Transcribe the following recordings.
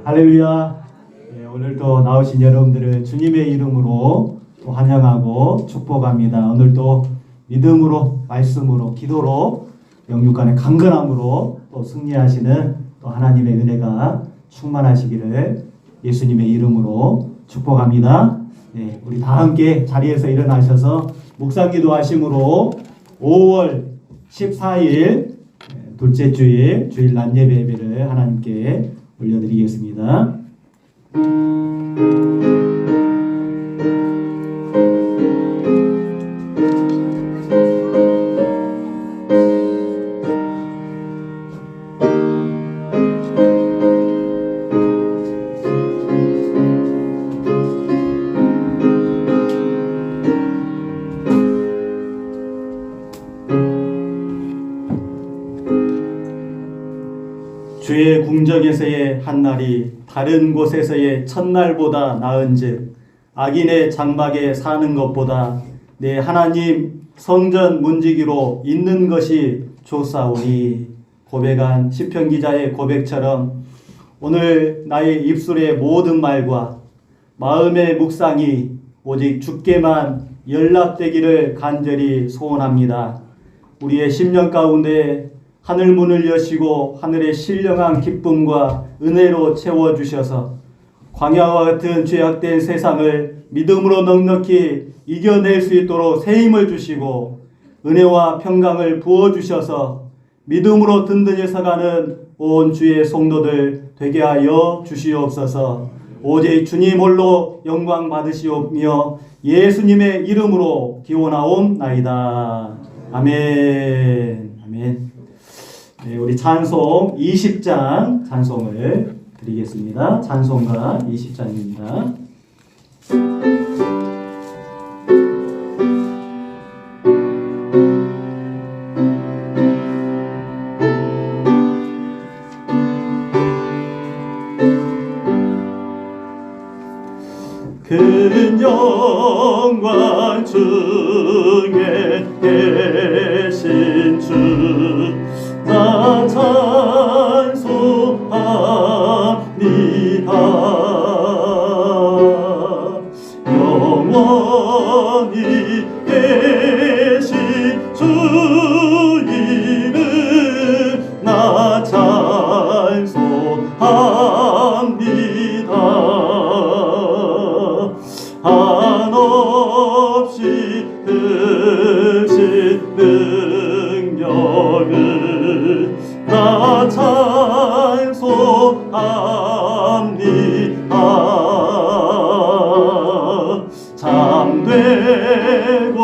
할렐루야. 오늘도 나오신 여러분들을 주님의 이름으로 또 환영하고 축복합니다. 오늘도 믿음으로, 말씀으로, 기도로, 영육간의 강건함으로 또 승리하시는 또 하나님의 은혜가 충만하시기를 예수님의 이름으로 축복합니다. 우리 다 함께 자리에서 일어나셔서 묵상기도 하심으로 5월 14일 둘째 주일 낮예배 예배를 하나님께 올려드리겠습니다. 주의 궁정에서의 한날이 다른 곳에서의 첫날보다 나은즉 악인의 장막에 사는 것보다 내 하나님 성전 문지기로 있는 것이 좋사오니. 고백한 시편 기자의 고백처럼 오늘 나의 입술의 모든 말과 마음의 묵상이 오직 주께만 연락되기를 간절히 소원합니다. 우리의 심령 가운데 하늘문을 여시고 하늘의 신령한 기쁨과 은혜로 채워주셔서 광야와 같은 죄악된 세상을 믿음으로 넉넉히 이겨낼 수 있도록 새 힘을 주시고 은혜와 평강을 부어주셔서 믿음으로 든든히 서가는 온 주의 성도들 되게 하여 주시옵소서. 오직 주님 홀로 영광 받으시오며 예수님의 이름으로 기원하옵나이다. 아멘. 아멘. 우리 찬송 20장 찬송을 드리겠습니다. 찬송가 20장입니다. 큰 영광 중에 계신 주 나 찬송합니다. 영원히 계신 주 이름 나 찬송합니다. 한없이 크신 능력을 나 찬송합니다. 잠되고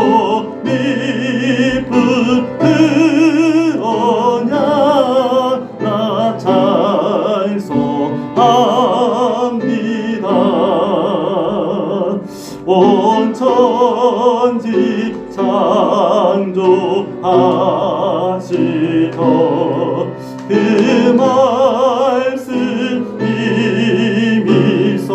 깊은 언약 나 찬송합니다. 온 천지 창조하시던 그 말씀 힘있어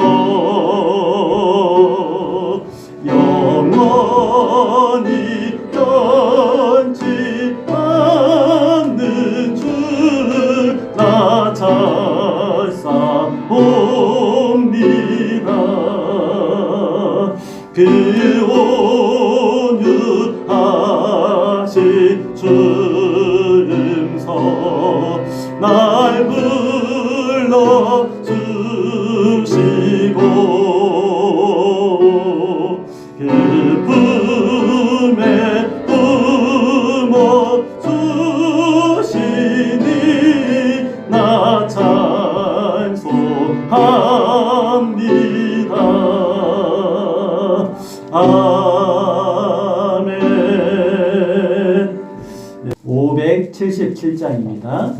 영원히 변치 않는 주 나 찬송합니다. 그 온유하신 주 음성 날 불러주시고 그 품에 품어주시니 나 찬송합니다. 아멘. 577장입니다.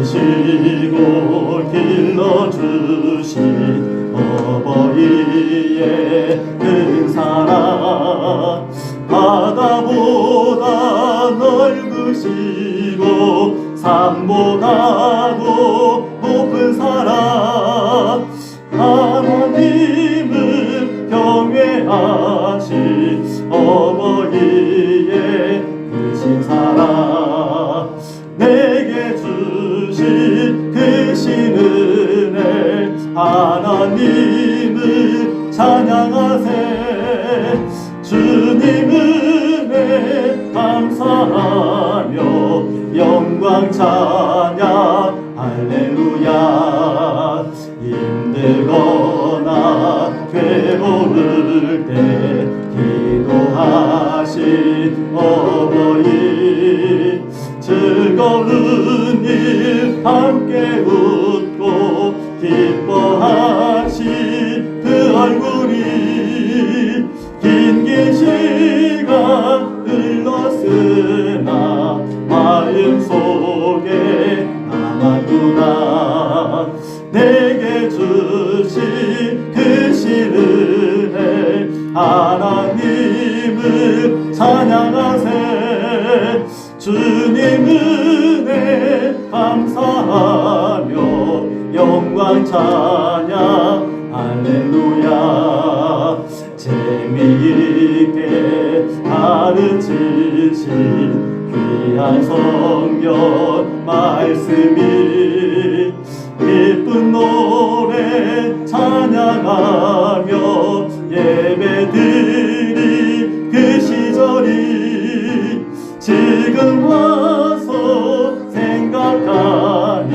나으시고 길러주신 어버이의 큰 사랑 바다보다 넓으시고 산보다도 높은 사랑 하나님을 경외하는 인도하신 어머니의 크신 사랑 내게 주신 크신 은혜 하나님을 찬양하세 주님 은혜 감사하며 영광 찬양 할렐루야 힘들거나 괴로울 때 기도하신 어머니 즐거운 일 함께 웃고 기뻐하신 그 얼굴이 긴 시간 흘렀으나 마음속에 남았구나 내게 주신 크신 은혜 하나님을 찬양하세 주님 은혜 감사하며 영광 찬양 할렐루야 재미있게 가르치신 귀한 성경 말씀이 기쁜 노래 찬양하며 예배드린 그 시절이 지금 와서 생각하니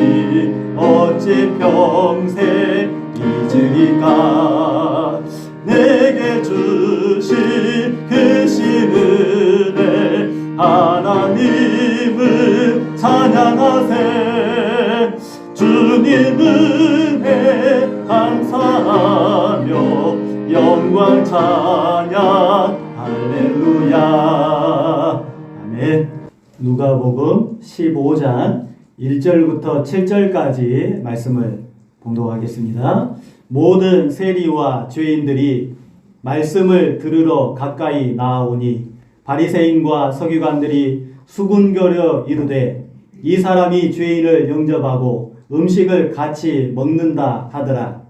어찌 평생 잊으리까 내게 주신 크신 은혜 하나님을 찬양하세 주님 은혜 감사하며 영광 찬양 할렐루야 아멘. 누가복음 15장 1절부터 7절까지 말씀을 봉독하겠습니다. 모든 세리와 죄인들이 말씀을 들으러 가까이 나아오니 바리새인과 서기관들이 수군거려 이르되 이 사람이 죄인을 영접하고 음식을 같이 먹는다 하더라.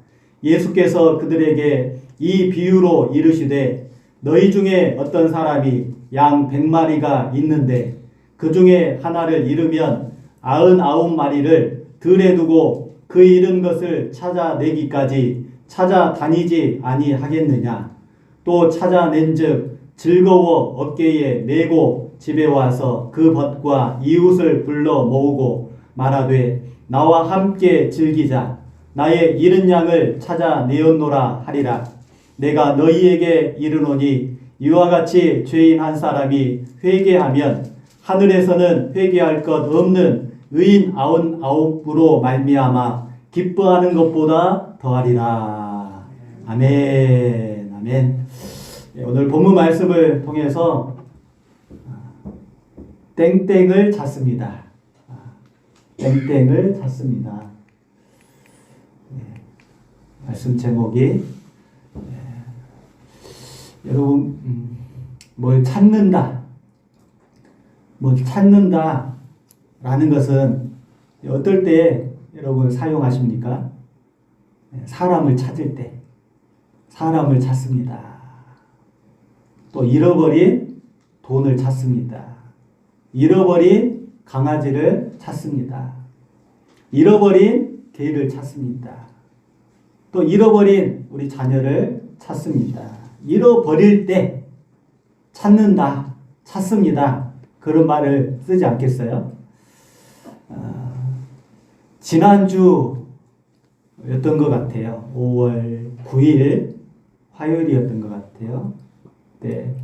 예수께서 그들에게 이 비유로 이르시되 너희 중에 어떤 사람이 양 100마리가 있는데 그 중에 하나를 잃으면 99마리를 들에 두고 그 잃은 것을 찾아내기까지 찾아다니지 아니하겠느냐. 또 찾아낸즉 즐거워 어깨에 메고 집에 와서 그 벗과 이웃을 불러 모으고 말하되 나와 함께 즐기자. 나의 잃은 양을 찾아내었노라 하리라. 내가 너희에게 이르노니 이와 같이 죄인 한 사람이 회개하면 하늘에서는 회개할 것 없는 의인 99으로 말미암아 기뻐하는 것보다 더하리라. 아멘. 아멘. 오늘 본문 말씀을 통해서 땡땡을 찾습니다. 땡땡을 찾습니다. 말씀 제목이 여러분 뭘 찾는다. 뭘 찾는다 라는 것은 어떨 때 여러분 사용하십니까? 사람을 찾을 때 사람을 찾습니다. 또 잃어버린 돈을 찾습니다. 잃어버린 강아지를 찾습니다. 잃어버린 개를 찾습니다. 또 잃어버린 우리 자녀를 찾습니다. 잃어버릴 때 찾는다, 찾습니다. 그런 말을 쓰지 않겠어요? 지난주였던 것 같아요. 5월 9일 화요일이었던 것 같아요. 네,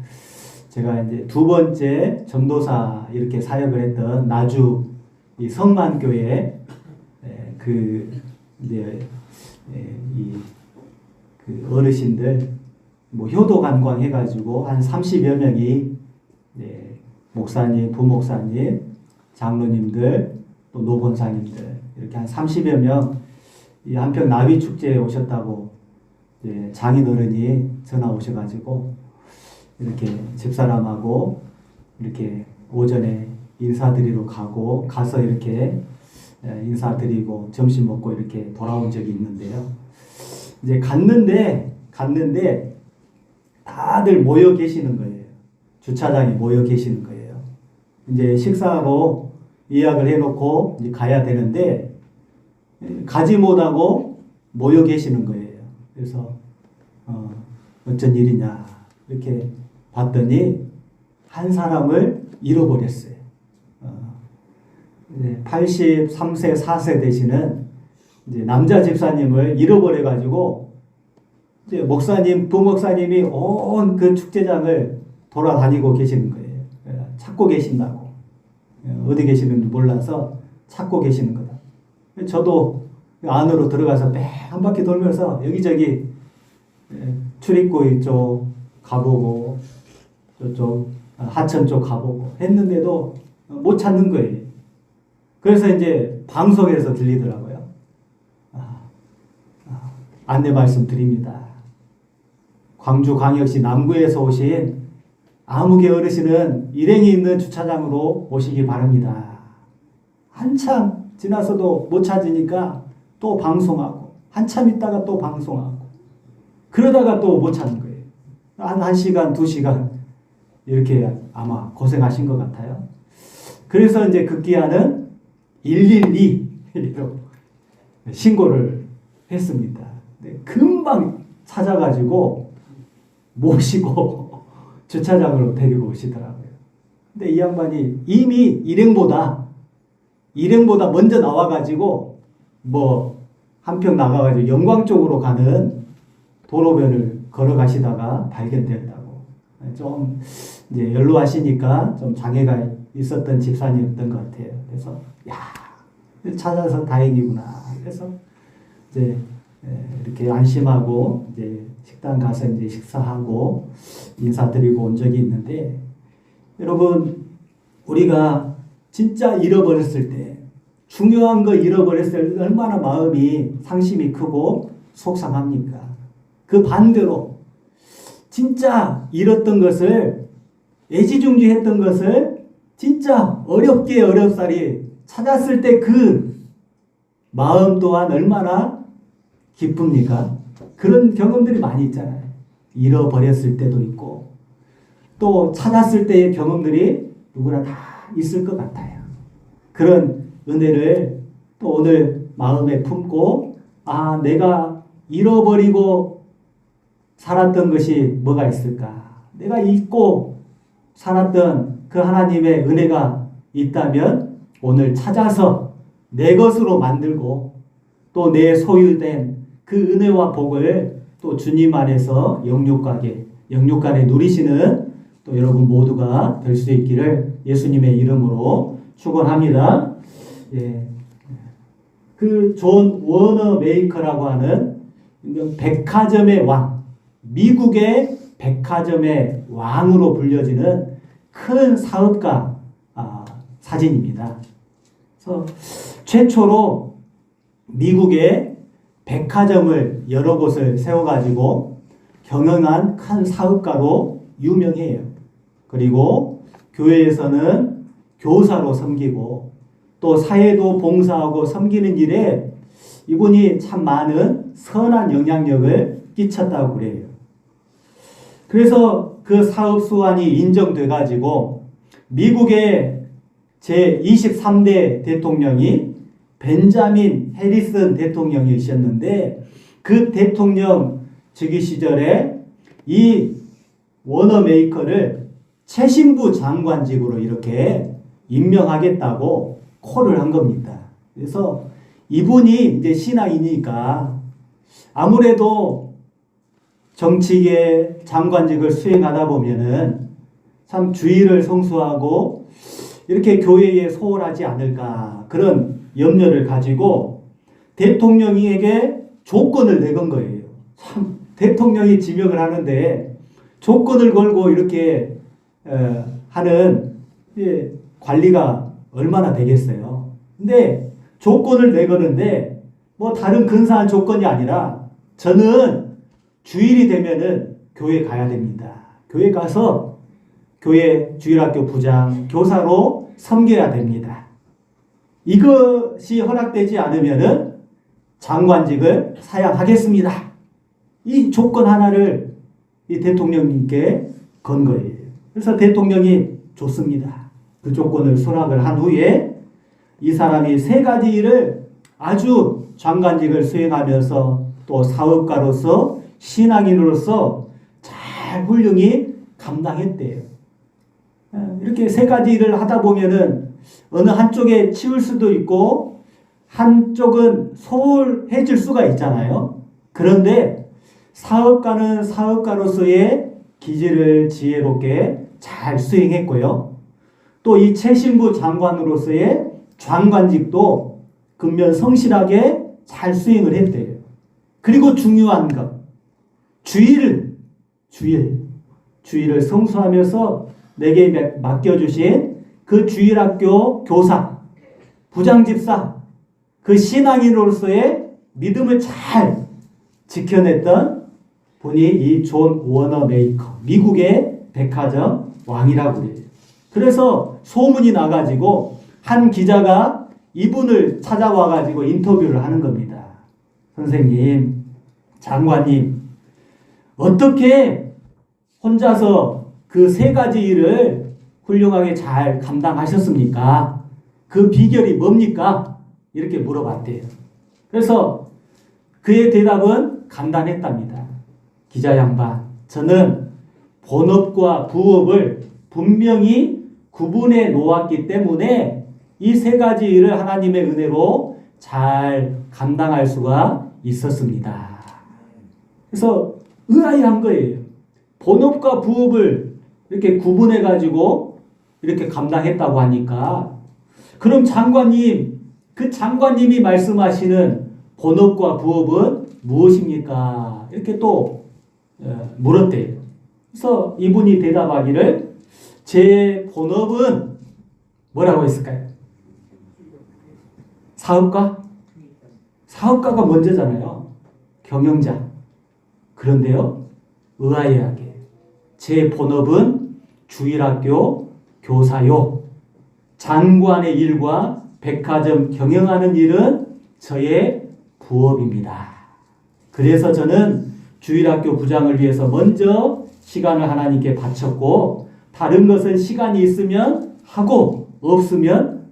제가 이제 두 번째 전도사 이렇게 사역을 했던 나주 이 성만교회 그 이제 그 어르신들 뭐 효도 관광 해가지고 한 30여 명이 목사님, 부목사님, 장로님들 또 노본사님들 이렇게 한 30여 명 이 한평 나비 축제에 오셨다고 장인어른이 전화 오셔가지고 이렇게 집사람하고 이렇게 오전에 인사드리러 가서 이렇게 인사드리고 점심 먹고 이렇게 돌아온 적이 있는데요. 이제 갔는데 다 다들 모여 계시는 거예요. 주차장에 모여 계시는 거예요. 이제 식사하고 예약을 해놓고 이제 가야 되는데 가지 못하고 모여 계시는 거예요. 그래서 어쩐 일이냐 이렇게 봤더니 한 사람을 잃어버렸어요. 83세, 4세 되시는 이제 남자 집사님을 잃어버려가지고 이제 목사님, 부목사님이 온 그 축제장을 돌아다니고 계시는 거예요. 찾고 계신다고. 어디 계시는지 몰라서 찾고 계시는 거다. 저도 안으로 들어가서 매 한 바퀴 돌면서 여기저기 출입구 이쪽 가보고 저쪽 하천 쪽 가보고 했는데도 못 찾는 거예요. 그래서 이제 방송에서 들리더라고요. 안내 말씀 드립니다. 광주광역시 남구에서 오신 아무개 어르신은 일행이 있는 주차장으로 오시기 바랍니다. 한참 지나서도 못 찾으니까 또 방송하고 한참 있다가 또 방송하고 그러다가 또 못 찾는 거예요. 한 1시간, 2시간 이렇게 아마 고생하신 것 같아요. 그래서 이제 급기야는 112로 신고를 했습니다. 금방 찾아가지고 모시고 주차장으로 데리고 오시더라고요. 근데 이 양반이 이미 일행보다 먼저 나와가지고 뭐 한평 나가가지고 영광 쪽으로 가는 도로변을 걸어가시다가 발견되었다고. 좀 이제 연로하시니까 좀 장애가 있었던 집사님이었던 것 같아요. 그래서 야 찾아서 다행이구나. 그래서 이제 이렇게 안심하고 이제 식당 가서 이제 식사하고 인사드리고 온 적이 있는데, 여러분 우리가 진짜 잃어버렸을 때, 중요한 거 잃어버렸을 때 얼마나 마음이 상심이 크고 속상합니까? 그 반대로 진짜 잃었던 것을, 애지중지했던 것을 진짜 어렵사리 찾았을 때 그 마음 또한 얼마나 기쁩니까? 그런 경험들이 많이 있잖아요. 잃어버렸을 때도 있고 또 찾았을 때의 경험들이 누구나 다 있을 것 같아요. 그런 은혜를 또 오늘 마음에 품고, 내가 잃어버리고 살았던 것이 뭐가 있을까? 내가 잊고 살았던 그 하나님의 은혜가 있다면 오늘 찾아서 내 것으로 만들고 또 내 소유된 그 은혜와 복을 또 주님 안에서 영육간에 누리시는 또 여러분 모두가 될 수 있기를 예수님의 이름으로 축원합니다. 예. 그 존 워너메이커라고 하는 백화점의 왕, 미국의 백화점의 왕으로 불려지는 큰 사업가 사진입니다. 그래서 최초로 미국의 백화점을 여러 곳을 세워가지고 경영한 큰 사업가로 유명해요. 그리고 교회에서는 교사로 섬기고 또 사회도 봉사하고 섬기는 일에 이분이 참 많은 선한 영향력을 끼쳤다고 그래요. 그래서 그 사업 수완이 인정돼 가지고 미국의 제23대 대통령이 벤자민 해리슨 대통령이셨는데, 그 대통령 즉위 시절에 이 워너메이커를 최신부 장관직으로 이렇게 임명하겠다고 콜을 한 겁니다. 그래서 이분이 이제 신하이니까 아무래도 정치계 장관직을 수행하다 보면은 참 주의를 성수하고 이렇게 교회에 소홀하지 않을까, 그런 염려를 가지고 대통령에게 조건을 내건 거예요. 참 대통령이 지명을 하는데 조건을 걸고 이렇게 하는 관리가 얼마나 되겠어요. 근데 조건을 내거는데 뭐 다른 근사한 조건이 아니라 저는 주일이 되면은 교회 가야 됩니다. 교회 가서 교회 주일학교 부장, 교사로 섬겨야 됩니다. 이것이 허락되지 않으면은 장관직을 사양하겠습니다. 이 조건 하나를 이 대통령님께 건 거예요. 그래서 대통령이 좋습니다. 그 조건을 수락을 한 후에 이 사람이 세 가지 일을 아주 장관직을 수행하면서 또 사업가로서 신앙인으로서 잘 훌륭히 감당했대요. 이렇게 세 가지 일을 하다 보면은 어느 한쪽에 치울 수도 있고 한쪽은 소홀해질 수가 있잖아요. 그런데 사업가는 사업가로서의 기질을 지혜롭게 잘 수행했고요. 또 이 최신부 장관으로서의 장관직도 근면 성실하게 잘 수행을 했대요. 그리고 중요한 것, 주의를 성수하면서 내게 맡겨주신 그 주일학교 교사, 부장집사, 그 신앙인으로서의 믿음을 잘 지켜냈던 분이 이 존 워너 메이커, 미국의 백화점 왕이라고 그래요. 그래서 소문이 나가지고 한 기자가 이분을 찾아와가지고 인터뷰를 하는 겁니다. 선생님, 장관님, 어떻게 혼자서 그 세 가지 일을 훌륭하게 잘 감당하셨습니까? 그 비결이 뭡니까? 이렇게 물어봤대요. 그래서 그의 대답은 간단했답니다. 기자 양반, 저는 본업과 부업을 분명히 구분해 놓았기 때문에 이 세 가지 일을 하나님의 은혜로 잘 감당할 수가 있었습니다. 그래서 의아해한 거예요. 본업과 부업을 이렇게 구분해 가지고 이렇게 감당했다고 하니까 그럼 장관님, 그 장관님이 말씀하시는 본업과 부업은 무엇입니까? 이렇게 또 물었대요. 그래서 이분이 대답하기를 제 본업은 뭐라고 했을까요? 사업가? 사업가가 먼저잖아요. 경영자. 그런데요, 의아해하게 제 본업은 주일학교 교사요. 장관의 일과 백화점 경영하는 일은 저의 부업입니다. 그래서 저는 주일학교 부장을 위해서 먼저 시간을 하나님께 바쳤고 다른 것은 시간이 있으면 하고 없으면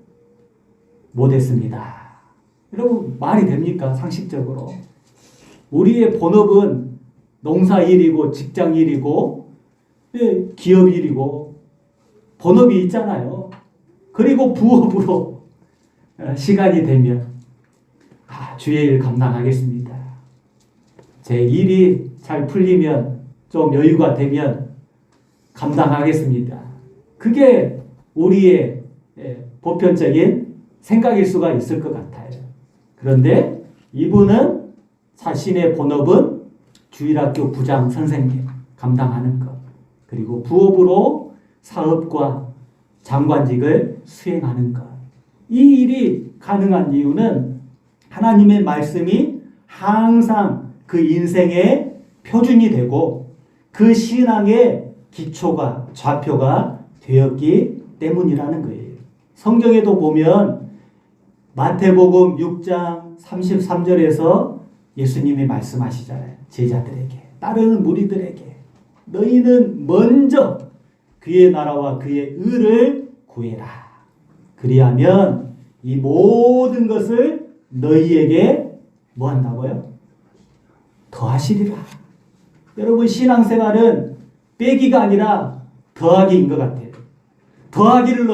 못했습니다. 여러분 말이 됩니까? 상식적으로. 우리의 본업은 농사 일이고 직장 일이고 기업 일이고 본업이 있잖아요. 그리고 부업으로 시간이 되면 주의 일 감당하겠습니다. 제 일이 잘 풀리면 좀 여유가 되면 감당하겠습니다. 그게 우리의 보편적인 생각일 수가 있을 것 같아요. 그런데 이분은 자신의 본업은 주일학교 부장 선생님 감당하는 것, 그리고 부업으로 사업과 장관직을 수행하는 것. 이 일이 가능한 이유는 하나님의 말씀이 항상 그 인생의 표준이 되고 그 신앙의 기초가 좌표가 되었기 때문이라는 거예요. 성경에도 보면 마태복음 6장 33절에서 예수님이 말씀하시잖아요. 제자들에게, 따르는 무리들에게 너희는 먼저 그의 나라와 그의 의를 구해라. 그리하면 이 모든 것을 너희에게 뭐 한다고요? 더하시리라. 여러분 신앙생활은 빼기가 아니라 더하기인 것 같아요. 더하기를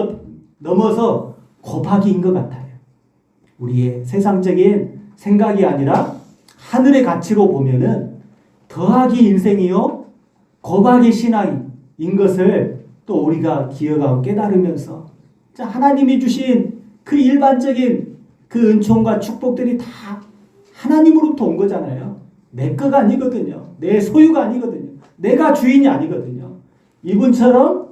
넘어서 곱하기인 것 같아요. 우리의 세상적인 생각이 아니라 하늘의 가치로 보면은 더하기 인생이요 곱하기 신앙인 것을 또 우리가 기억하고 깨달으면서 하나님이 주신 그 일반적인 그 은총과 축복들이 다 하나님으로부터 온 거잖아요. 내 거가 아니거든요. 내 소유가 아니거든요. 내가 주인이 아니거든요. 이분처럼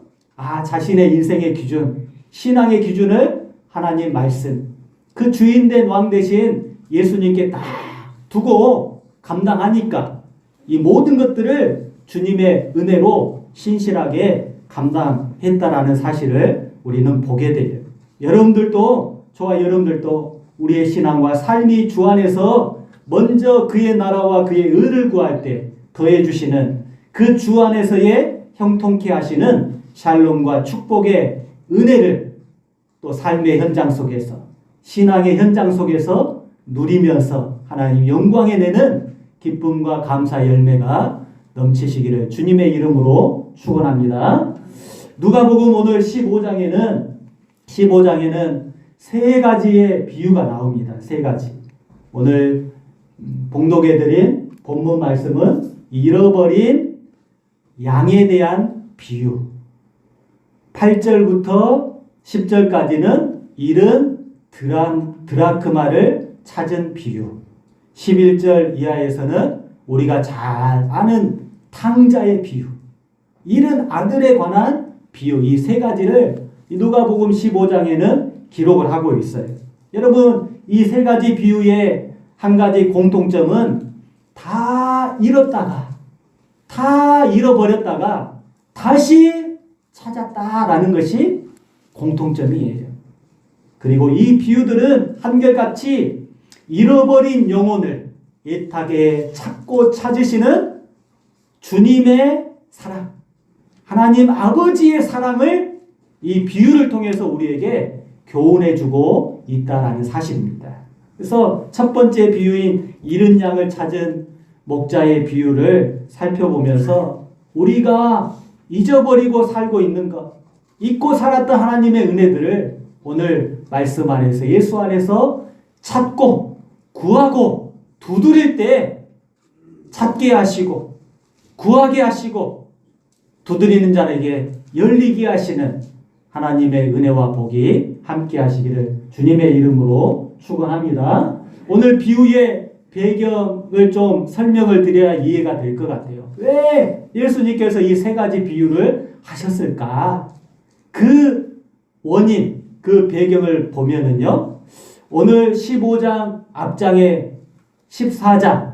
자신의 인생의 기준, 신앙의 기준을 하나님 말씀, 그 주인된 왕 대신 예수님께 딱 두고 감당하니까 이 모든 것들을 주님의 은혜로 신실하게 감당했다라는 사실을 우리는 보게 돼요. 여러분들도, 저와 여러분들도 우리의 신앙과 삶이 주 안에서 먼저 그의 나라와 그의 의를 구할 때 더해 주시는 그 주 안에서의 형통케 하시는 샬롬과 축복의 은혜를 또 삶의 현장 속에서, 신앙의 현장 속에서 누리면서 하나님 영광에 내는 기쁨과 감사 열매가 넘치시기를 주님의 이름으로 축원합니다. 누가복음 오늘 15장에는 세 가지의 비유가 나옵니다. 세 가지. 오늘 봉독해 드린 본문 말씀은 잃어버린 양에 대한 비유. 8절부터 10절까지는 잃은 드라크마를 찾은 비유. 11절 이하에서는 우리가 잘 아는 탕자의 비유. 잃은 아들에 관한 비유. 이 세 가지를 누가복음 15장에는 기록을 하고 있어요. 여러분, 이 세 가지 비유의 한 가지 공통점은 다 잃었다가, 다 잃어버렸다가 다시 찾았다라는 것이 공통점이에요. 그리고 이 비유들은 한결같이 잃어버린 영혼을 애타게 찾고 찾으시는 주님의 사랑, 하나님 아버지의 사랑을 이 비유를 통해서 우리에게 교훈해주고 있다라는 사실입니다. 그래서 첫 번째 비유인 잃은 양을 찾은 목자의 비유를 살펴보면서 우리가 잊어버리고 살고 있는 것, 잊고 살았던 하나님의 은혜들을 오늘 말씀 안에서, 예수 안에서 찾고 구하고 두드릴 때 찾게 하시고 구하게 하시고 두드리는 자에게 열리게 하시는 하나님의 은혜와 복이 함께 하시기를 주님의 이름으로 축원합니다. 오늘 비유의 배경을 좀 설명을 드려야 이해가 될 것 같아요. 왜 예수님께서 이 세 가지 비유를 하셨을까? 그 원인, 그 배경을 보면은요, 오늘 15장 앞장에 14장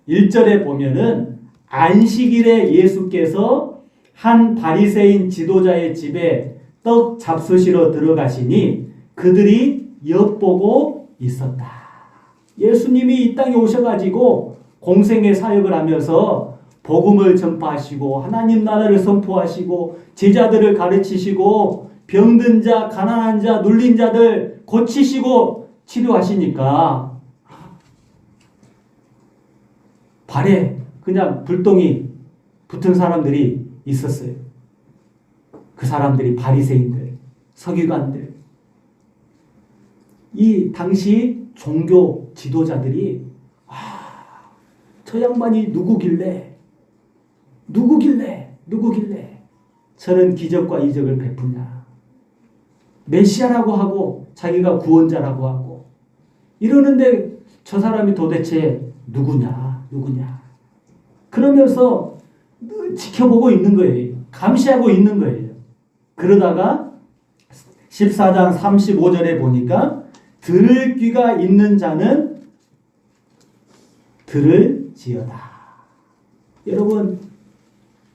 1절에 보면은 안식일에 예수께서 한 바리새인 지도자의 집에 떡 잡수시러 들어가시니 그들이 엿보고 있었다. 예수님이 이 땅에 오셔가지고 공생의 사역을 하면서 복음을 전파하시고 하나님 나라를 선포하시고 제자들을 가르치시고 병든 자, 가난한 자, 눌린 자들 고치시고 치료하시니까 발에 그냥 불똥이 붙은 사람들이 있었어요. 그 사람들이 바리새인들, 서기관들. 이 당시 종교 지도자들이 저 양반이 누구길래 저는 기적과 이적을 베푸냐. 메시아라고 하고 자기가 구원자라고 하고 이러는데 저 사람이 도대체 누구냐. 그러면서 늘 지켜보고 있는 거예요. 감시하고 있는 거예요. 그러다가 14장 35절에 보니까 들을 귀가 있는 자는 들을지어다. 여러분,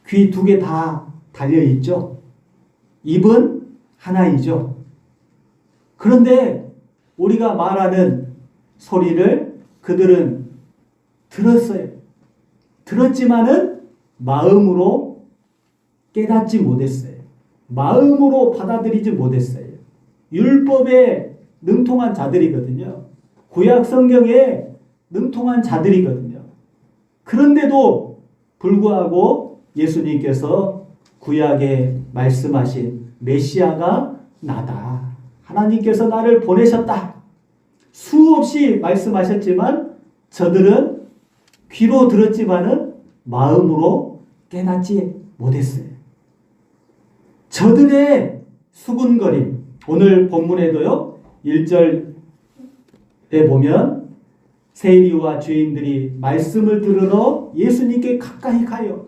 귀 두 개 다 달려있죠? 입은 하나이죠? 그런데 우리가 말하는 소리를 그들은 들었어요. 들었지만은 마음으로 깨닫지 못했어요. 마음으로 받아들이지 못했어요. 율법에 능통한 자들이거든요. 구약 성경에 능통한 자들이거든요. 그런데도 불구하고 예수님께서 구약에 말씀하신 메시아가 나다. 하나님께서 나를 보내셨다. 수없이 말씀하셨지만 저들은 귀로 들었지만은 마음으로 깨닫지 못했어요. 저들의 수군거림. 오늘 본문에도요. 1절에 보면 세리와 죄인들이 말씀을 들으러 예수님께 가까이 가요.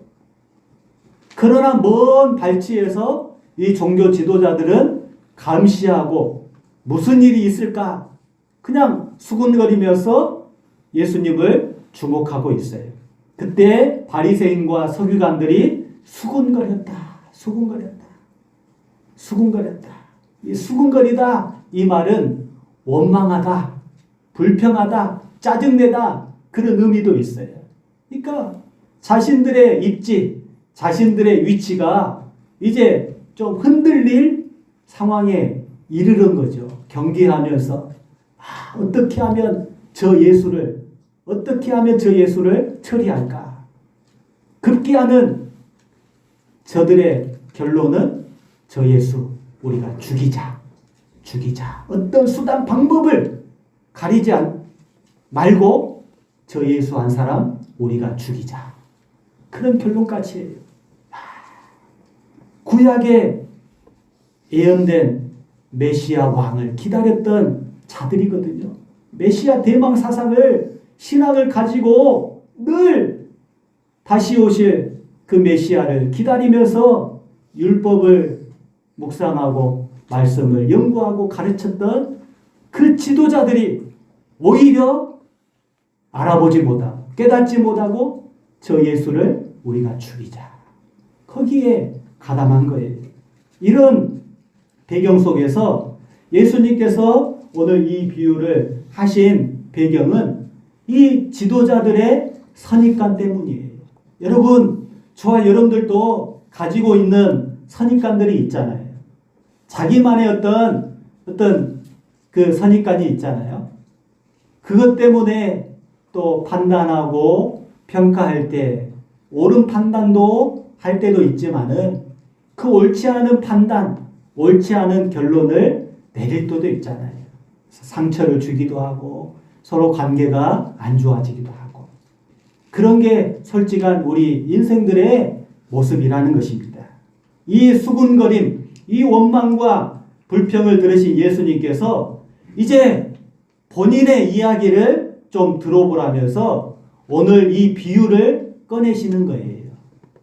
그러나 먼 발치에서 이 종교 지도자들은 감시하고 무슨 일이 있을까? 그냥 수군거리면서 예수님을 주목하고 있어요. 그때 바리새인과 서기관들이 수군거렸다. 이 수군거리다 이 말은 원망하다, 불평하다, 짜증내다 그런 의미도 있어요. 그러니까 자신들의 입지, 자신들의 위치가 이제 좀 흔들릴 상황에 이르는 거죠. 경계하면서 어떻게 하면 저 예수를 처리할까? 급기야는 저들의 결론은 저 예수 우리가 죽이자. 어떤 수단 방법을 가리지 말고 저 예수 한 사람 우리가 죽이자. 그런 결론까지 해요. 구약에 예언된 메시아 왕을 기다렸던 자들이거든요. 메시아 대망 사상을 신앙을 가지고 늘 다시 오실 그 메시아를 기다리면서 율법을 묵상하고 말씀을 연구하고 가르쳤던 그 지도자들이 오히려 알아보지 못하고 깨닫지 못하고 저 예수를 우리가 죽이자. 거기에 가담한 거예요. 이런 배경 속에서 예수님께서 오늘 이 비유를 하신 배경은 이 지도자들의 선입관 때문이에요. 여러분, 저와 여러분들도 가지고 있는 선입관들이 있잖아요. 자기만의 어떤 그 선입관이 있잖아요. 그것 때문에 또 판단하고 평가할 때 옳은 판단도 할 때도 있지만은 그 옳지 않은 판단, 옳지 않은 결론을 내릴 때도 있잖아요. 상처를 주기도 하고 서로 관계가 안 좋아지기도 하고 그런 게 솔직한 우리 인생들의 모습이라는 것입니다. 이 수군거림, 이 원망과 불평을 들으신 예수님께서 이제 본인의 이야기를 좀 들어보라면서 오늘 이 비유를 꺼내시는 거예요.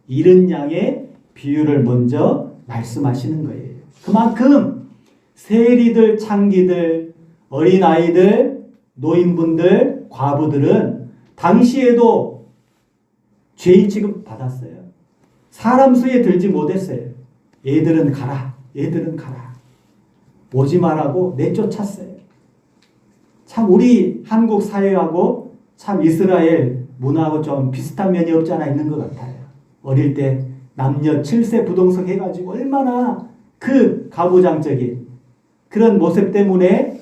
잃은 양의 비유를 먼저 말씀하시는 거예요. 그만큼 세리들, 창기들, 어린아이들, 노인분들, 과부들은 당시에도 죄인 취급 받았어요. 사람 수에 들지 못했어요. 얘들은 가라. 오지 말라고 내쫓았어요. 참 우리 한국 사회하고 참 이스라엘 문화하고 좀 비슷한 면이 없지 않아 있는 것 같아요. 어릴 때 남녀 7세 부동석 해가지고 얼마나 그 가부장적인 그런 모습 때문에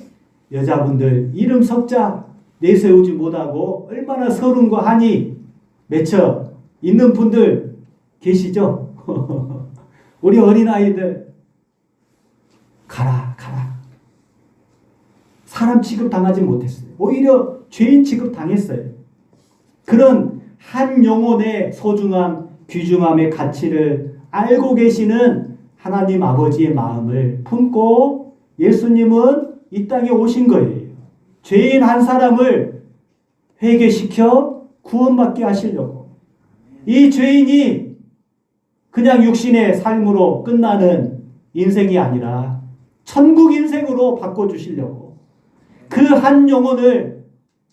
여자분들 이름 석자 내세우지 못하고 얼마나 서름과 한이 맺혀 있는 분들 계시죠? 우리 어린아이들 가라. 사람 취급 당하지 못했어요. 오히려 죄인 취급 당했어요. 그런 한 영혼의 소중함, 귀중함의 가치를 알고 계시는 하나님 아버지의 마음을 품고 예수님은 이 땅에 오신 거예요. 죄인 한 사람을 회개시켜 구원받게 하시려고. 이 죄인이 그냥 육신의 삶으로 끝나는 인생이 아니라 천국 인생으로 바꿔주시려고. 그 한 영혼을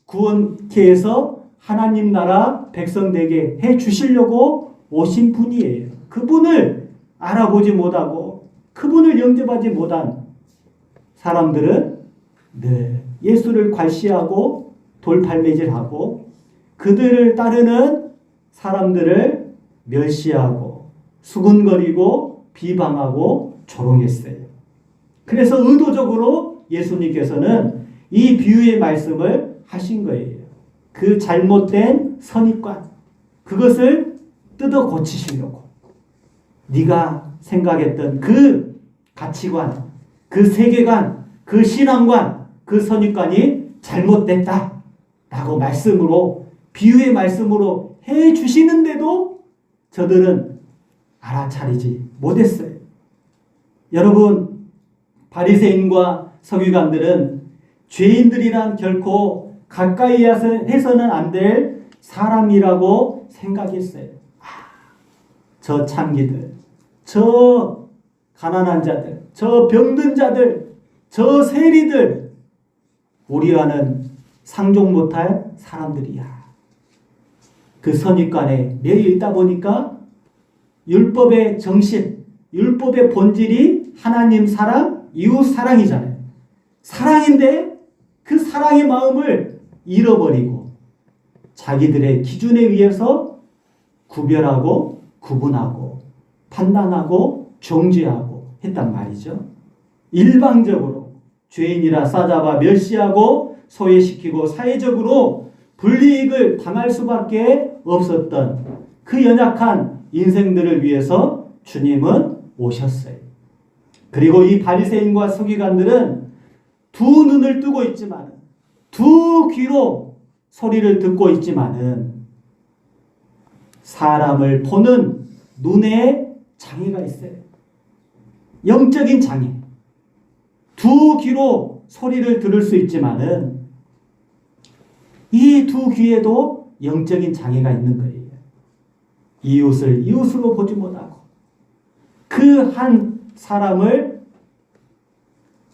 구원케 해서 하나님 나라 백성 되게 해주시려고 오신 분이에요. 그분을 알아보지 못하고 그분을 영접하지 못한 사람들은 늘 예수를 괄시하고 돌팔매질하고 그들을 따르는 사람들을 멸시하고 수군거리고 비방하고 조롱했어요. 그래서 의도적으로 예수님께서는 이 비유의 말씀을 하신 거예요. 그 잘못된 선입관, 그것을 뜯어 고치시려고. 네가 생각했던 그 가치관, 그 세계관, 그 신앙관, 그 선입관이 잘못됐다 라고 말씀으로, 비유의 말씀으로 해 주시는데도 저들은 알아차리지 못했어요. 여러분, 바리새인과 서기관들은 죄인들이란 결코 가까이 해서는 안 될 사람이라고 생각했어요. 저 창기들, 저 가난한 자들, 저 병든 자들, 저 세리들, 우리와는 상종 못할 사람들이야. 그 선입관에 매여 있다 보니까 율법의 정신, 율법의 본질이 하나님 사랑, 이웃 사랑이잖아요. 사랑인데 그 사랑의 마음을 잃어버리고 자기들의 기준에 의해서 구별하고 구분하고 판단하고 정죄하고 했단 말이죠. 일방적으로 죄인이라 싸잡아 멸시하고 소외시키고 사회적으로 불이익을 당할 수밖에 없었던 그 연약한 인생들을 위해서 주님은 오셨어요. 그리고 이 바리새인과 서기관들은 두 눈을 뜨고 있지만, 두 귀로 소리를 듣고 있지만은 사람을 보는 눈에 장애가 있어요. 영적인 장애. 두 귀로 소리를 들을 수 있지만은 이 두 귀에도 영적인 장애가 있는 거예요. 이웃을 이웃으로 보지 못하고 그 한 사람을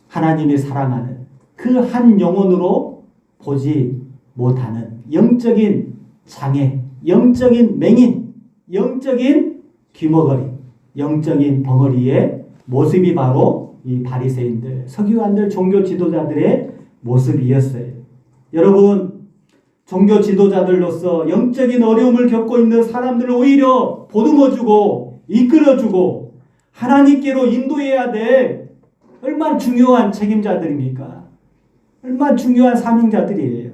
하나님이 사랑하는 그 한 영혼으로 보지 못하는 영적인 장애, 영적인 맹인, 영적인 귀머거리, 영적인 벙어리의 모습이 바로 이 바리새인들, 서기관들, 종교 지도자들의 모습이었어요. 여러분, 종교 지도자들로서 영적인 어려움을 겪고 있는 사람들을 오히려 보듬어주고 이끌어주고 하나님께로 인도해야 될 얼마나 중요한 책임자들입니까? 얼마나 중요한 사명자들이에요.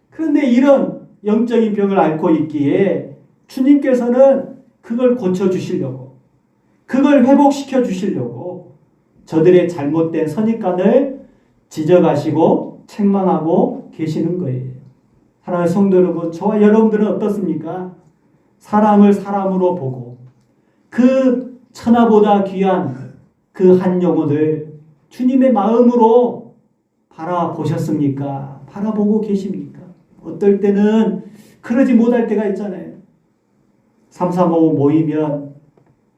그런데 이런 영적인 병을 앓고 있기에 주님께서는 그걸 고쳐주시려고, 그걸 회복시켜 주시려고 저들의 잘못된 선입관을 지적하시고 책망하고 계시는 거예요. 사랑하는 성도 여러분, 저와 여러분들은 어떻습니까? 사람을 사람으로 보고 그 천하보다 귀한 그 한 영혼을 주님의 마음으로 바라보셨습니까? 바라보고 계십니까? 어떨 때는 그러지 못할 때가 있잖아요. 335 모이면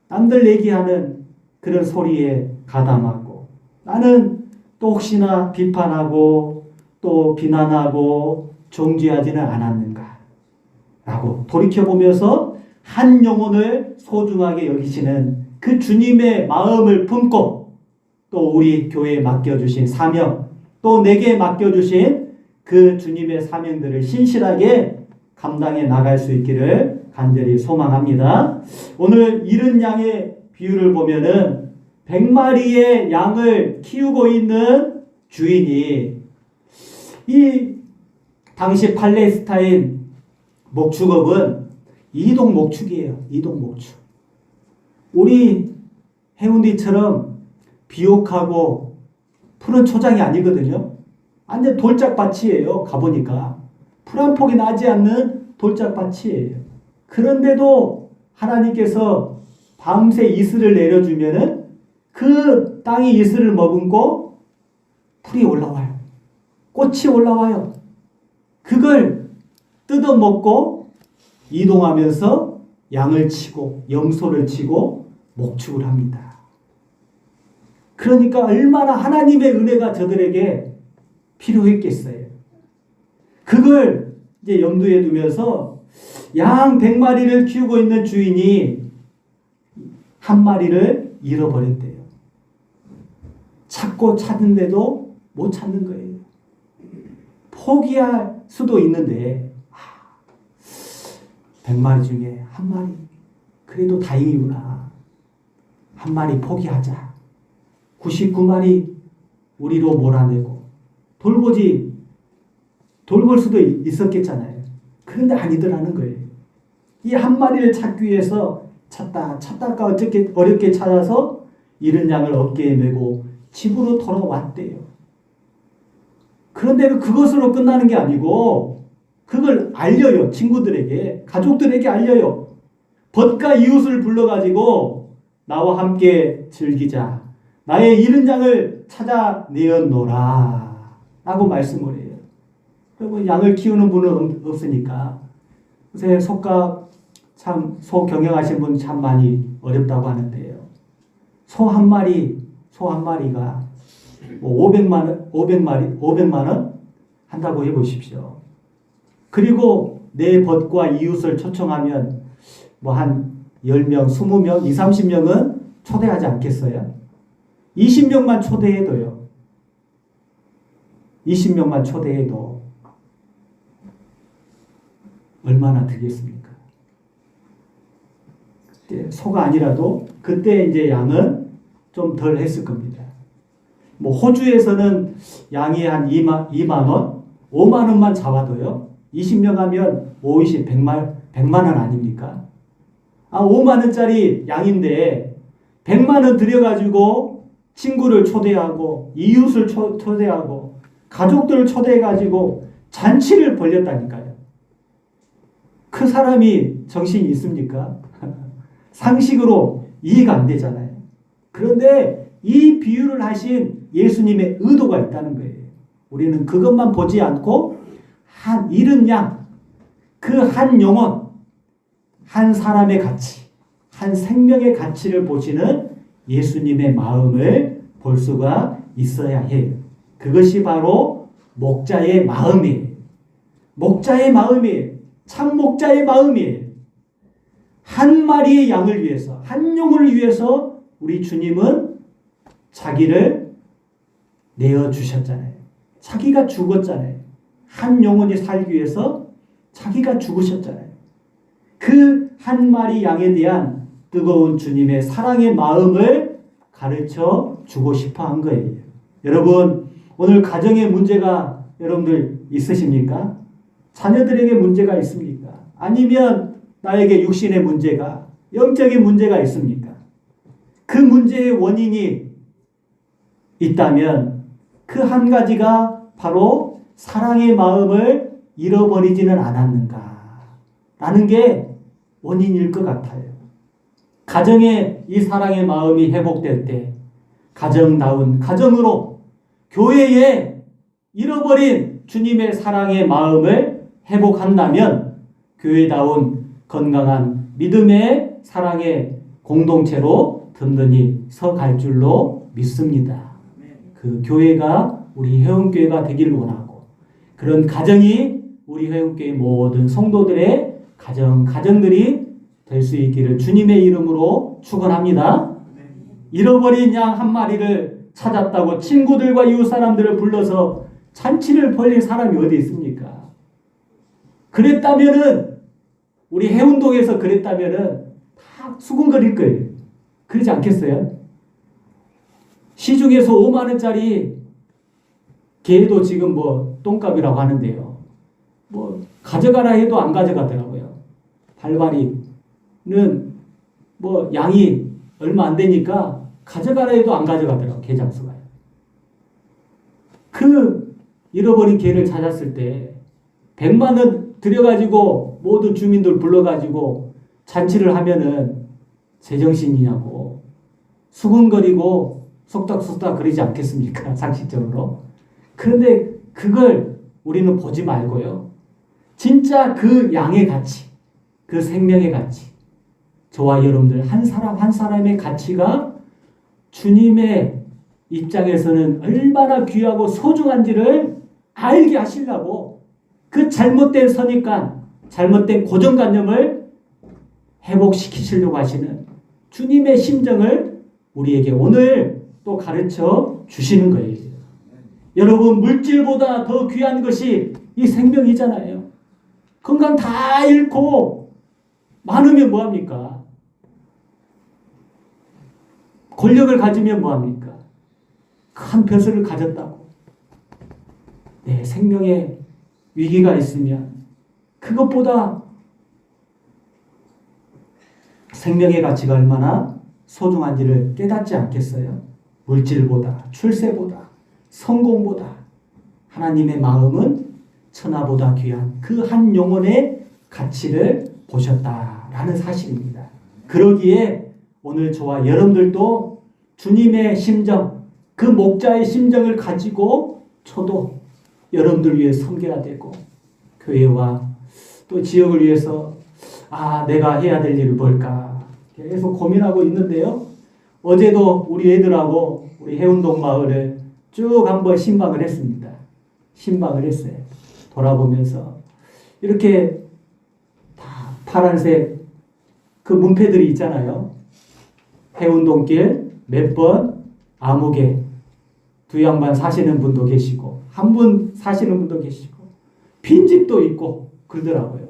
남들 얘기하는 그런 소리에 가담하고 나는 또 혹시나 비판하고 또 비난하고 정죄하지는 않았는가 라고 돌이켜보면서 한 영혼을 소중하게 여기시는 그 주님의 마음을 품고 또 우리 교회에 맡겨주신 사명, 또 내게 맡겨주신 그 주님의 사명들을 신실하게 감당해 나갈 수 있기를 간절히 소망합니다. 오늘 잃은 양의 비유를 보면은 100마리의 양을 키우고 있는 주인이 이 당시 팔레스타인 목축업은 이동 목축이에요. 이동 목축. 우리 해운디처럼 비옥하고 푸른 초장이 아니거든요. 완전 돌짝밭이에요. 가보니까 풀 한 폭이 나지 않는 돌짝밭이에요. 그런데도 하나님께서 밤새 이슬을 내려주면은 그 땅이 이슬을 머금고 풀이 올라와요. 꽃이 올라와요. 그걸 뜯어먹고 이동하면서 양을 치고 염소를 치고 목축을 합니다. 그러니까 얼마나 하나님의 은혜가 저들에게 필요했겠어요. 그걸 이제 염두에 두면서 양 100마리를 키우고 있는 주인이 한 마리를 잃어버렸대요. 찾고 찾는데도 못 찾는 거예요. 포기할 수도 있는데 100마리 중에 한 마리 그래도 다행이구나. 한 마리 포기하자. 99마리 우리로 몰아내고 돌볼 수도 있었겠잖아요. 그런데 아니더라는 거예요. 이 한 마리를 찾기 위해서 찾다가 어렵게 찾아서 잃은 양을 어깨에 메고 집으로 돌아왔대요. 그런데 그것으로 끝나는 게 아니고 그걸 알려요. 친구들에게, 가족들에게 알려요. 벗과 이웃을 불러가지고 나와 함께 즐기자. 나의 잃은 양을 찾아내었노라 라고 말씀을 해요. 그리고 양을 키우는 분은 없으니까 요새 소값 참 소 경영하시는 분 참 많이 어렵다고 하는데요. 소 한 마리가 뭐 500만 원 한다고 해보십시오. 그리고 내 벗과 이웃을 초청하면 뭐 한 10명, 20명, 20, 30명은 초대하지 않겠어요? 20명만 초대해도요. 20명만 초대해도 얼마나 되겠습니까? 소가 아니라도 그때 이제 양은 좀 덜 했을 겁니다. 뭐 호주에서는 양이 한 2만 원, 5만 원만 잡아도요. 20명 하면 5, 20, 100만 원 아닙니까? 5만 원짜리 양인데 100만 원 들여가지고 친구를 초대하고 이웃을 초대하고 가족들을 초대해가지고 잔치를 벌였다니까요. 그 사람이 정신이 있습니까? 상식으로 이해가 안 되잖아요. 그런데 이 비유를 하신 예수님의 의도가 있다는 거예요. 우리는 그것만 보지 않고 한 잃은 양, 그 한 영혼, 한 사람의 가치, 한 생명의 가치를 보시는 예수님의 마음을 볼 수가 있어야 해요. 그것이 바로 목자의 마음이에요. 목자의 마음이에요. 참 목자의 마음이에요. 한 마리의 양을 위해서, 한 영혼을 위해서 우리 주님은 자기를 내어주셨잖아요. 자기가 죽었잖아요. 한 영혼이 살기 위해서 자기가 죽으셨잖아요. 그 한 마리 양에 대한 뜨거운 주님의 사랑의 마음을 가르쳐 주고 싶어 한 거예요. 여러분, 오늘 가정에 문제가 여러분들 있으십니까? 자녀들에게 문제가 있습니까? 아니면 나에게 육신의 문제가, 영적인 문제가 있습니까? 그 문제의 원인이 있다면 그 한 가지가 바로 사랑의 마음을 잃어버리지는 않았는가 라는 게 원인일 것 같아요. 가정에 이 사랑의 마음이 회복될 때 가정다운 가정으로 교회에 잃어버린 주님의 사랑의 마음을 회복한다면 교회다운 건강한 믿음의 사랑의 공동체로 든든히 서갈 줄로 믿습니다. 그 교회가 우리 회원교회가 되기를 원하고 그런 가정이 우리 회원교회 모든 성도들의 가정들이 될 수 있기를 주님의 이름으로 축원합니다. 잃어버린 양 한 마리를 찾았다고 친구들과 이웃 사람들을 불러서 잔치를 벌릴 사람이 어디 있습니까? 그랬다면은 우리 해운동에서 그랬다면은 다 수군거릴 거예요. 그러지 않겠어요? 시중에서 5만 원짜리 개도 지금 뭐 똥값이라고 하는데요. 뭐 가져가라 해도 안 가져가더라고요. 발발이는 뭐 양이 얼마 안 되니까 가져가라 해도 안 가져가더라고요. 개 장수가요. 그 잃어버린 개를 찾았을 때 100만 원 들여가지고 모든 주민들 불러가지고 잔치를 하면은 제정신이냐고 수근거리고 속닥속닥 그러지 않겠습니까? 상식적으로. 그런데 그걸 우리는 보지 말고요. 진짜 그 양의 가치, 그 생명의 가치, 저와 여러분들 한 사람 한 사람의 가치가 주님의 입장에서는 얼마나 귀하고 소중한지를 알게 하시려고 그 잘못된 선입관, 잘못된 고정관념을 회복시키시려고 하시는 주님의 심정을 우리에게 오늘 또 가르쳐 주시는 거예요. 여러분, 물질보다 더 귀한 것이 이 생명이잖아요. 건강 다 잃고 많으면 뭐합니까? 권력을 가지면 뭐합니까? 큰 벼슬을 가졌다고. 내 생명에 위기가 있으면 그것보다 생명의 가치가 얼마나 소중한지를 깨닫지 않겠어요? 물질보다, 출세보다, 성공보다 하나님의 마음은 천하보다 귀한 그 한 영혼의 가치를 보셨다라는 사실입니다. 그러기에 오늘 저와 여러분들도 주님의 심정, 그 목자의 심정을 가지고 저도 여러분들 위해 섬겨야 되고 교회와 또 지역을 위해서 내가 해야 될 일이 뭘까 계속 고민하고 있는데요. 어제도 우리 애들하고 우리 해운동 마을을 쭉 한번 신방을 했습니다. 신방을 했어요. 돌아보면서 이렇게 다 파란색 그 문패들이 있잖아요. 해운동길 몇 번 아무개 두 양반 사시는 분도 계시고 한 분 사시는 분도 계시고 빈집도 있고 그러더라고요.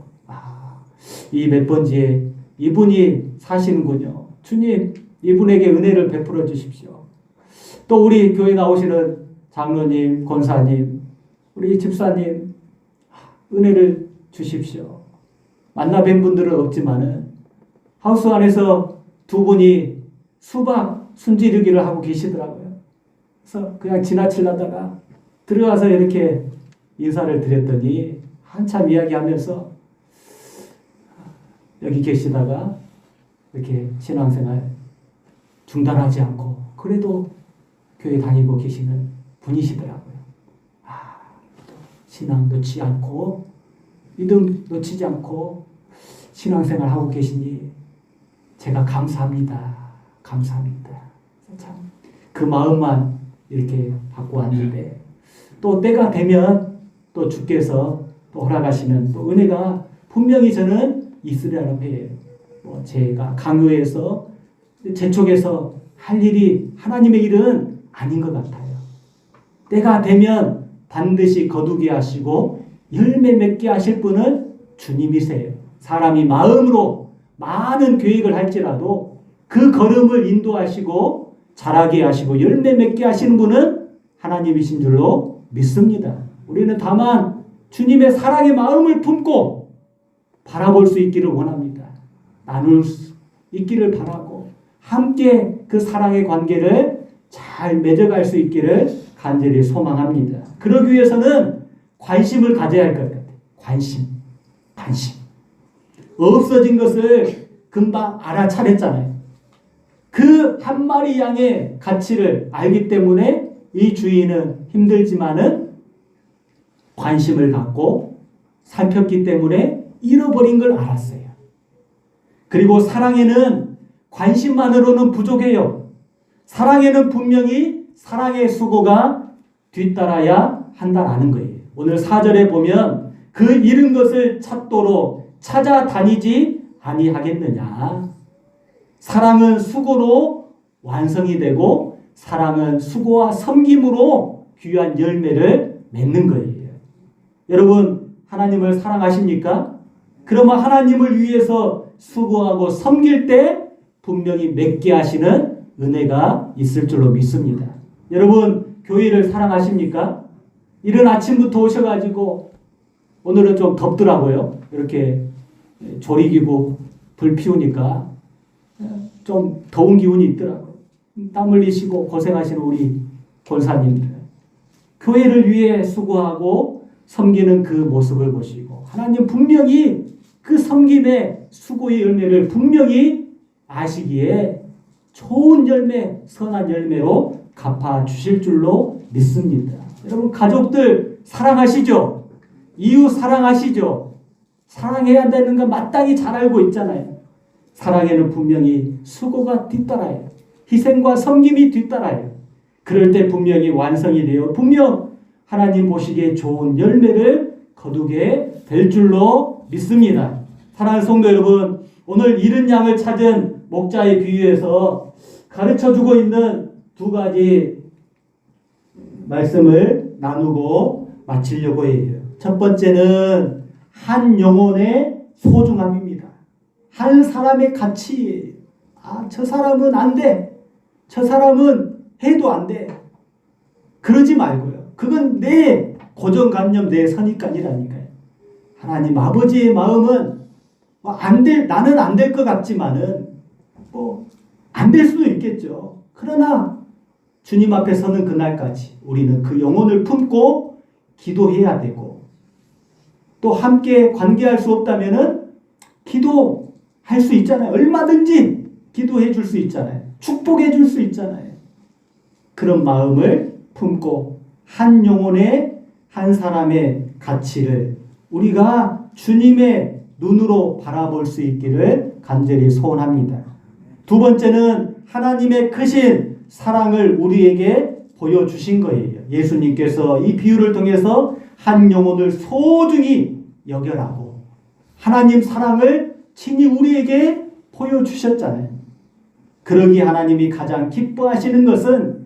이 몇 번지에 이분이 사시는군요. 주님, 이분에게 은혜를 베풀어 주십시오. 또 우리 교회 나오시는 장로님, 권사님, 우리 집사님, 은혜를 주십시오. 만나 뵌 분들은 없지만은 하우스 안에서 두 분이 수박 순지르기를 하고 계시더라고요. 그래서 그냥 지나치려다가 들어가서 이렇게 인사를 드렸더니 한참 이야기하면서 여기 계시다가 이렇게 신앙생활 중단하지 않고 그래도 교회 다니고 계시는 분이시더라고요. 신앙 놓지 않고 믿음 놓치지 않고 신앙생활 하고 계시니 제가 감사합니다. 감사합니다. 참 그 마음만 이렇게 받고 왔는데 또 때가 되면 또 주께서 또 허락하시는 또 은혜가 분명히 저는 있으리라고 해요. 제가 강요해서 재촉해서 할 일이 하나님의 일은 아닌 것 같아요. 때가 되면 반드시 거두게 하시고 열매 맺게 하실 분은 주님이세요. 사람이 마음으로 많은 계획을 할지라도 그 걸음을 인도하시고 자라게 하시고 열매 맺게 하시는 분은 하나님이신 줄로 믿습니다. 우리는 다만 주님의 사랑의 마음을 품고 바라볼 수 있기를 원합니다. 나눌 수 있기를 바라고 함께 그 사랑의 관계를 잘 맺어갈 수 있기를 간절히 소망합니다. 그러기 위해서는 관심을 가져야 할 것 같아요. 관심. 없어진 것을 금방 알아차렸잖아요. 그 한 마리 양의 가치를 알기 때문에 이 주인은 힘들지만은 관심을 갖고 살폈기 때문에 잃어버린 걸 알았어요. 그리고 사랑에는 관심만으로는 부족해요. 사랑에는 분명히 사랑의 수고가 뒤따라야 한다라는 거예요. 오늘 4절에 보면 그 잃은 것을 찾도록 찾아다니지 아니하겠느냐. 사랑은 수고로 완성이 되고 사랑은 수고와 섬김으로 귀한 열매를 맺는 거예요. 여러분 하나님을 사랑하십니까? 그러면 하나님을 위해서 수고하고 섬길 때 분명히 맺게 하시는 은혜가 있을 줄로 믿습니다. 여러분 교회를 사랑하십니까? 이른 아침부터 오셔가지고 오늘은 좀 덥더라고요. 이렇게 조리기구 불 피우니까 좀 더운 기운이 있더라고요. 땀 흘리시고 고생하시는 우리 권사님들 교회를 위해 수고하고 섬기는 그 모습을 보시고 하나님 분명히 그 섬김의 수고의 열매를 분명히 아시기에 좋은 열매, 선한 열매로 갚아주실 줄로 믿습니다. 여러분 가족들 사랑하시죠? 이웃 사랑하시죠? 사랑해야 되는 거 마땅히 잘 알고 있잖아요. 사랑에는 분명히 수고가 뒤따라요. 희생과 섬김이 뒤따라요. 그럴 때 분명히 완성이 되어 분명 하나님 보시기에 좋은 열매를 거두게 될 줄로 믿습니다. 사랑하는 성도 여러분, 오늘 잃은 양을 찾은 목자의 비유에서 가르쳐주고 있는 두 가지 말씀을 나누고 마치려고 해요. 첫 번째는 한 영혼의 소중함입니다. 한 사람의 가치예요. 저 사람은 안 돼. 저 사람은 해도 안 돼. 그러지 말고요. 그건 내 고정관념, 내 선입관이라니까요. 하나님 아버지의 마음은 나는 안 될 것 같지만은 안 될 수도 있겠죠. 그러나 주님 앞에 서는 그날까지 우리는 그 영혼을 품고 기도해야 되고 또 함께 관계할 수 없다면은 기도할 수 있잖아요. 얼마든지 기도해 줄 수 있잖아요. 축복해 줄 수 있잖아요. 그런 마음을 품고 한 영혼의 한 사람의 가치를 우리가 주님의 눈으로 바라볼 수 있기를 간절히 소원합니다. 두 번째는 하나님의 크신 사랑을 우리에게 보여주신 거예요. 예수님께서 이 비유를 통해서 한 영혼을 소중히 여겨라고 하나님 사랑을 친히 우리에게 보여주셨잖아요. 그러기에 하나님이 가장 기뻐하시는 것은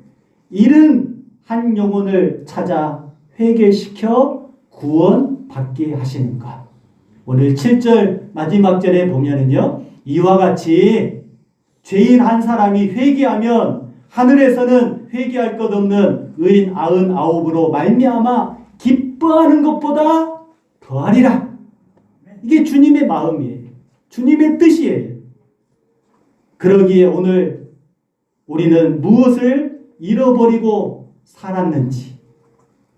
잃은 한 영혼을 찾아 회개시켜 구원받게 하시는 것. 오늘 7절 마지막 절에 보면은요. 이와 같이 죄인 한 사람이 회개하면 하늘에서는 회개할 것 없는 의인 99으로 말미암아 기뻐하는 것보다 더하리라. 이게 주님의 마음이에요. 주님의 뜻이에요. 그러기에 오늘 우리는 무엇을 잃어버리고 살았는지,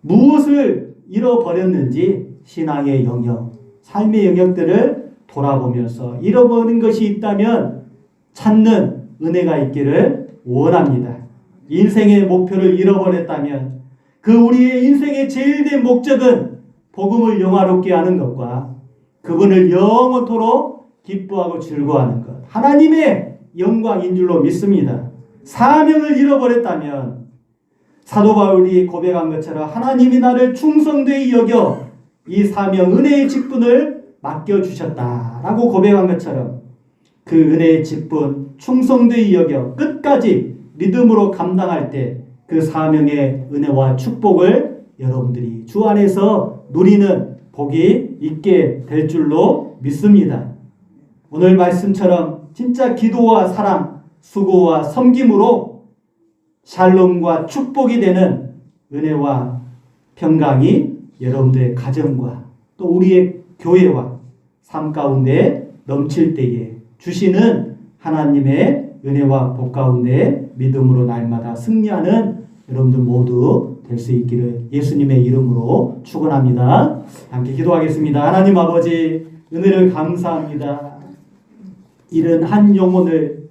무엇을 잃어버렸는지 신앙의 영역, 삶의 영역들을 돌아보면서 잃어버린 것이 있다면 찾는 은혜가 있기를 원합니다. 인생의 목표를 잃어버렸다면 그 우리의 인생의 제일 된 목적은 복음을 영화롭게 하는 것과 그분을 영원토록 기뻐하고 즐거워하는 것, 하나님의 영광인 줄로 믿습니다. 사명을 잃어버렸다면 사도 바울이 고백한 것처럼 하나님이 나를 충성되이 여겨 이 사명 은혜의 직분을 맡겨주셨다라고 고백한 것처럼 그 은혜의 직분 충성되이 여겨 끝까지 믿음으로 감당할 때 그 사명의 은혜와 축복을 여러분들이 주 안에서 누리는 복이 있게 될 줄로 믿습니다. 오늘 말씀처럼 진짜 기도와 사랑, 수고와 섬김으로 샬롬과 축복이 되는 은혜와 평강이 여러분들의 가정과 또 우리의 교회와 삶 가운데 넘칠 때에 주시는 하나님의 은혜와 복 가운데 믿음으로 날마다 승리하는 여러분들 모두 될 수 있기를 예수님의 이름으로 축원합니다. 함께 기도하겠습니다. 하나님 아버지 은혜를 감사합니다. 이런 한 영혼을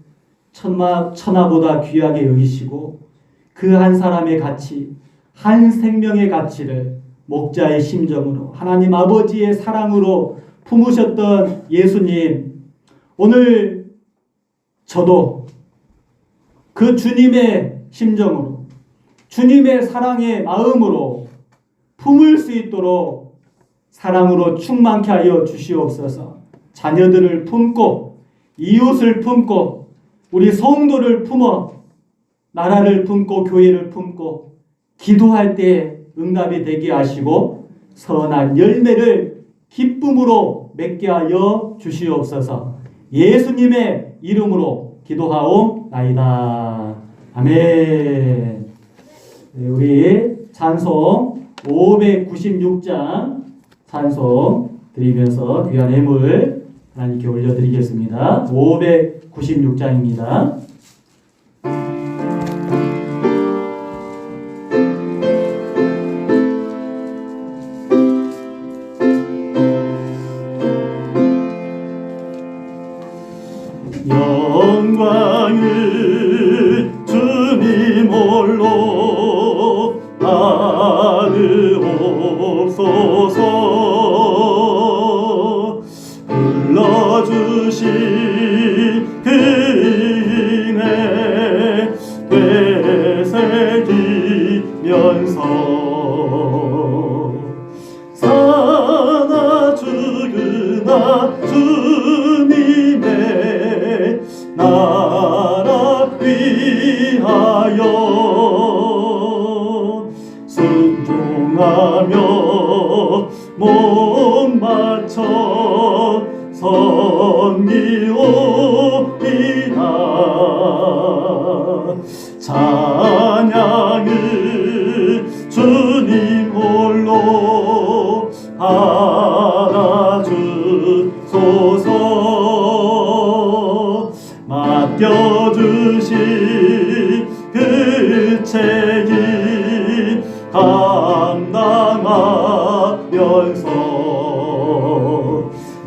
천하보다 귀하게 여기시고 그 한 사람의 가치, 한 생명의 가치를 목자의 심정으로 하나님 아버지의 사랑으로 품으셨던 예수님, 오늘 저도 그 주님의 심정으로 주님의 사랑의 마음으로 품을 수 있도록 사랑으로 충만케 하여 주시옵소서. 자녀들을 품고 이웃을 품고 우리 성도를 품어 나라를 품고 교회를 품고 기도할 때 응답이 되게 하시고 선한 열매를 기쁨으로 맺게 하여 주시옵소서. 예수님의 이름으로 기도하옵나이다. 아멘. 우리 찬송 596장 찬송 드리면서 귀한 예물 하나님께 올려드리겠습니다. 596장입니다. 영광을 주님 홀로 받으옵소서. 불러주신 그 은혜 되새기면서 사나 죽으나 주님의 나라 위하여 순종하며 몸 바쳐 섬기오리다. 찬양을 주님 홀로 받아주소서. 맡겨주신 그 책임 감당하면서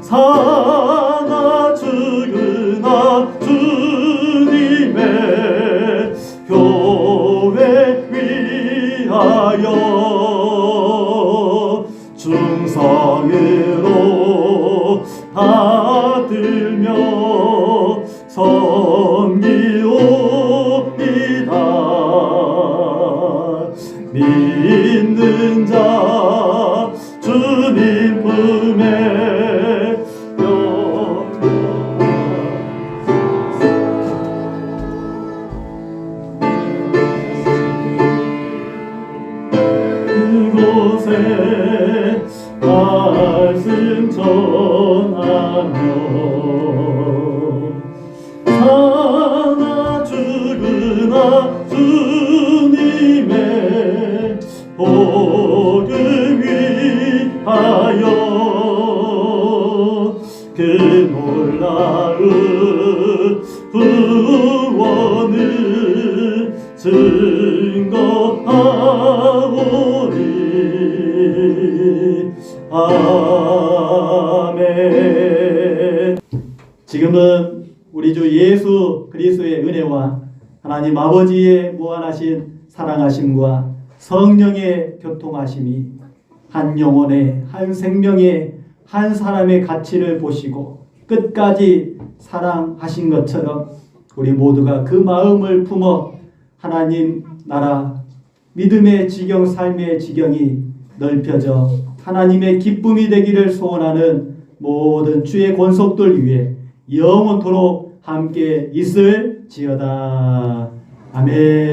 사나 죽으나 주님의 교회 위하여 충성으로 받들며 섬기오리다. 믿는 자 주님 품에 그곳에 말씀 전하며 주님의 복음 위하여 그 놀라운 구원을 증거하오니 아멘. 지금은 우리 주 예수 그리스도의 은혜와 하나님 아버지의 무한하신 사랑하심과 성령의 교통하심이 한 영혼의 한 생명의 한 사람의 가치를 보시고 끝까지 사랑하신 것처럼 우리 모두가 그 마음을 품어 하나님 나라 믿음의 지경 삶의 지경이 넓혀져 하나님의 기쁨이 되기를 소원하는 모든 주의 권속들 위해 영원토록 함께 있을지어다. 아멘.